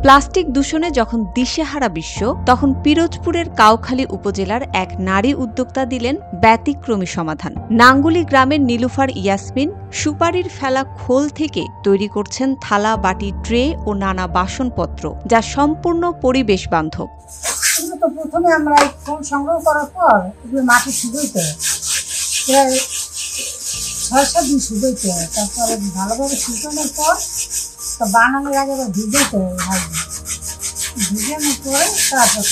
Plastic দূষণে যখন দিশেহারা বিশ্ব, তখন পিরোজপুরের কাউখালী উপজেলার এক নারী উদ্যোক্তা দিলেন ব্যতিক্রমী সমাধান। নাঙ্গুলি গ্রামের নীলুফার ইয়াসমিন সুপারির ফেলা খোল থেকে তৈরি করছেন থালা, বাটি, ট্রে ও নানা বাসনপত্র, যা সম্পূর্ণ পরিবেশ বান্ধব। প্রথমে আমরা এই খোল সংগ্রহ করার পর মাটি শুকাইতে হয়, প্রায় 6-7 দিন শুকাইতে হয়। তারপরে ভালোভাবে শুকানোর পর বানানোর আগে ভিজাইতে হয়, ভিজানোর পরে তারপর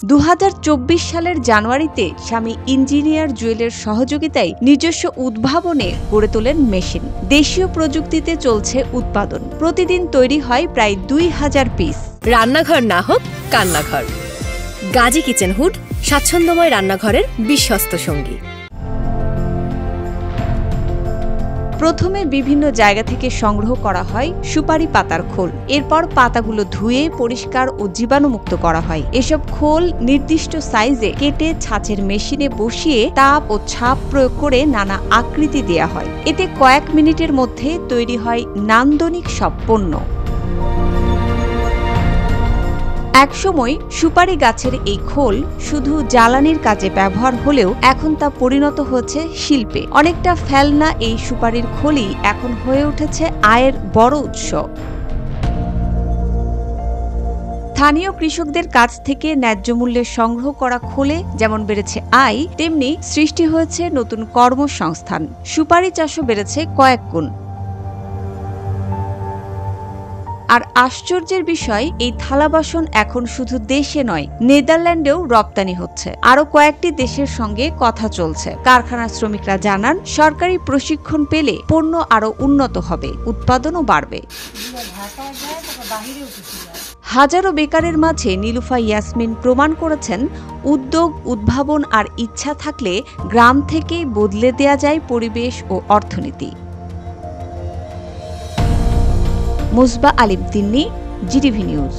2024 সালের জানুয়ারিতে স্বামী ইঞ্জিনিয়ার জুয়েলের সহযোগিতায় নিজস্ব উদ্ভাবনে গড়ে তোলেন মেশিন। দেশীয় প্রযুক্তিতে চলছে উৎপাদন। প্রতিদিন তৈরি হয় প্রায় 2000 পিস। রান্নাঘর না হোক কান্নাঘর, গাজী কিচেন হুড স্বাচ্ছন্দ্যময় রান্নাঘরের বিশ্বস্ত সঙ্গী। প্রথমে বিভিন্ন জায়গা থেকে সংগ্রহ করা হয় সুপারি পাতার খোল। এরপর পাতাগুলো ধুয়ে পরিষ্কার ও জীবাণুমুক্ত করা হয়। এসব খোল নির্দিষ্ট সাইজে কেটে ছাঁচের মেশিনে বসিয়ে তাপ ও ছাপ প্রয়োগ করে নানা আকৃতি দেয়া হয়। এতে কয়েক মিনিটের মধ্যে তৈরি হয় নান্দনিক সব পণ্য। একসময় সুপারি গাছের এই খোল শুধু জ্বালানির কাজে ব্যবহার হলেও এখন তা পরিণত হচ্ছে শিল্পে। অনেকটা ফেলনা এই সুপারির খোলই এখন হয়ে উঠেছে আয়ের বড় উৎস। স্থানীয় কৃষকদের কাছ থেকে ন্যায্য মূল্যে সংগ্রহ করা খোলে যেমন বেড়েছে আয়, তেমনি সৃষ্টি হয়েছে নতুন কর্মসংস্থান। সুপারি চাষও বেড়েছে কয়েক গুণ। আর আশ্চর্যের বিষয়, এই থালা বাসন এখন শুধু দেশে নয়, নেদারল্যান্ডেও রপ্তানি হচ্ছে। আরও কয়েকটি দেশের সঙ্গে কথা চলছে। কারখানার শ্রমিকরা জানান, সরকারি প্রশিক্ষণ পেলে পণ্য আরও উন্নত হবে, উৎপাদনও বাড়বে। হাজারো বেকারের মাঝে নীলুফা ইয়াসমিন প্রমাণ করেছেন, উদ্যোগ, উদ্ভাবন আর ইচ্ছা থাকলে গ্রাম থেকেই বদলে দেয়া যায় পরিবেশ ও অর্থনীতি। মুসবা আলিম তিন্নি, জিটিভি নিউজ।